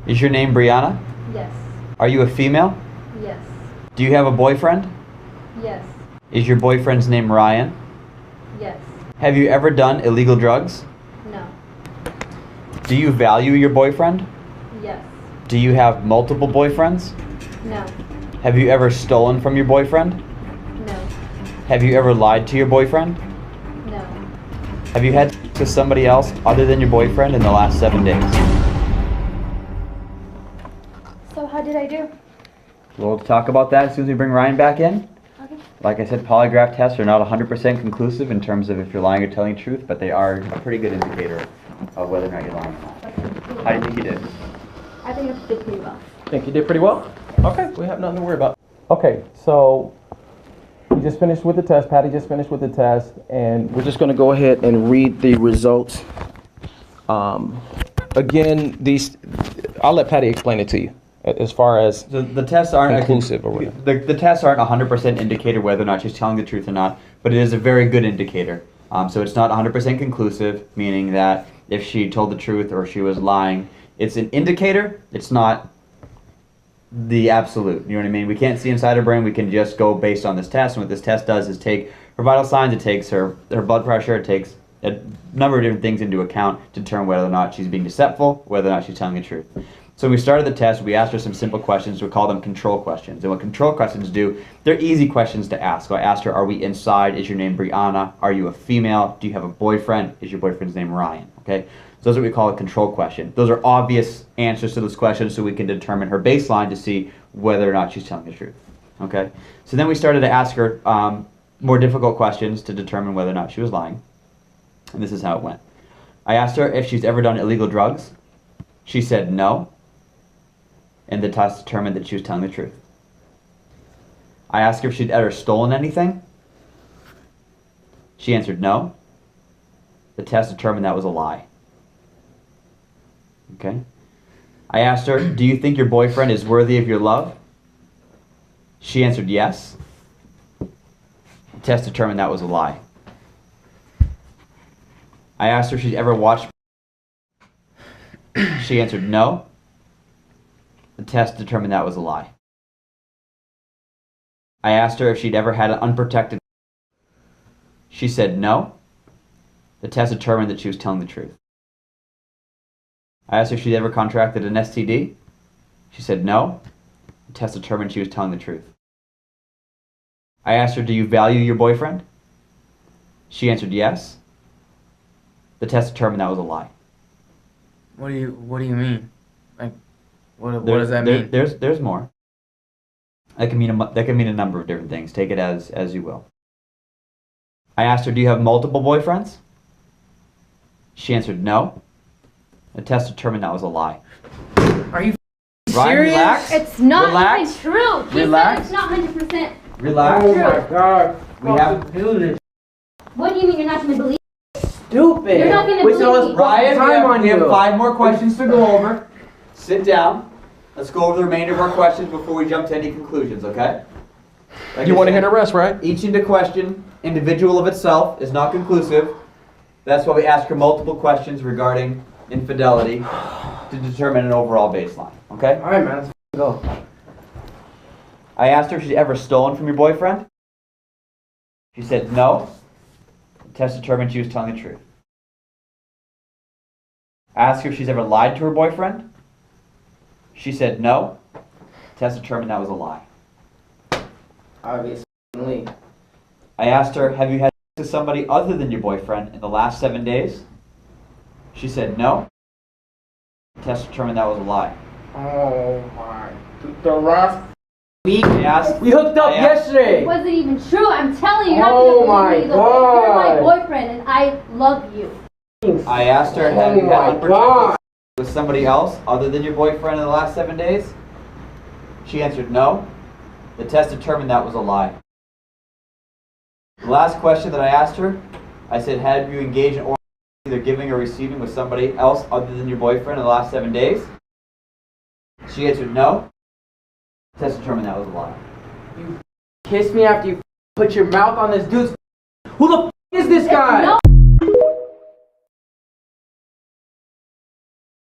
Is your name Brianna? Yes. Are you a female? Yes. Do you have a boyfriend? Yes. Is your boyfriend's name Ryan? Yes. Have you ever done illegal drugs? No. Do you value your boyfriend? Yes. Do you have multiple boyfriends? No. Have you ever stolen from your boyfriend? No. Have you ever lied to your boyfriend? No. Have you had sex with somebody else other than your boyfriend in the last 7 days? So how did I do? We'll talk about that as soon as we bring Ryan back in. Okay. Like I said, polygraph tests are not 100% conclusive in terms of if you're lying or telling the truth, but they are a pretty good indicator of whether or not you're lying or not. How do you think you did? I think I did pretty well. Think you did pretty well? Okay, we have nothing to worry about. Okay, so we just finished with the test. Patty just finished with the test, and we're just going to go ahead and read the results. Again, I'll let Patty explain it to you as far as So the tests aren't conclusive or whatever. The tests aren't a 100% indicator whether or not she's telling the truth or not, but it is a very good indicator. So it's not 100% conclusive, meaning that if she told the truth or she was lying, it's an indicator. It's not the absolute. You know what I mean? We can't see inside her brain. We can just go based on this test. And what this test does is take her vital signs. It takes her blood pressure. It takes a number of different things into account to determine whether or not she's being deceitful, whether or not she's telling the truth. So we started the test. We asked her some simple questions. We call them control questions. And what control questions do, they're easy questions to ask. So I asked her, are we inside? Is your name Brianna? Are you a female? Do you have a boyfriend? Is your boyfriend's name Ryan? Okay. So those are what we call a control question. Those are obvious answers to those questions so we can determine her baseline to see whether or not she's telling the truth. Okay. So then we started to ask her more difficult questions to determine whether or not she was lying. And this is how it went. I asked her if she's ever done illegal drugs. She said no. And the test determined that she was telling the truth. I asked her if she'd ever stolen anything. She answered no. The test determined that was a lie. Okay. I asked her, do you think your boyfriend is worthy of your love? She answered yes. The test determined that was a lie. I asked her if she'd ever watched. She answered no. The test determined that was a lie. I asked her if she'd ever had an unprotected. She said no. The test determined that she was telling the truth. I asked her if she'd ever contracted an STD. She said no. The test determined she was telling the truth. I asked her, do you value your boyfriend? She answered yes. The test determined that was a lie. What do you mean? Like, what does that mean? There's more. That can mean a number of different things. Take it as you will. I asked her, do you have multiple boyfriends? She answered no. The test determined that was a lie. Are you Ryan, serious? relax. It's not Relax. even true. He Relax. said it's not 100%. Relax. Oh my God. We have do this. What do you mean you're not going to believe? Stupid. You're not gonna Wasting all believe this me. Ryan, time on we have you. 5 more questions to go over. Sit down. Let's go over the remainder of our questions before we jump to any conclusions, okay? Like You I want to said, hit a rest, right? each question, individual of itself, is not conclusive. That's why we ask her multiple questions regarding infidelity to determine an overall baseline, okay? All right, man. Let's go. I asked her if she'd ever stolen from your boyfriend. She said no. The test determined she was telling the truth. I asked her if she's ever lied to her boyfriend. She said no. The test determined that was a lie. Obviously. I asked her, have you had sex with somebody other than your boyfriend in the last 7 days? She said no. The test determined that was a lie. Oh my. The last week. I asked, We hooked up yesterday. It wasn't even true. I'm telling you, you're Oh not going to believe me. my You're my God. boyfriend, and I love you. I asked her, have Oh you had my unprotected God. sex with somebody else other than your boyfriend in the last 7 days? She answered no. The test determined that was a lie. The last question that I asked her, I said, have you engaged in oral sex, either giving or receiving with somebody else other than your boyfriend in the last 7 days? She answered no. The test determined that was a lie. You kissed me after you put your mouth on this dude's. Who the f is this guy? No.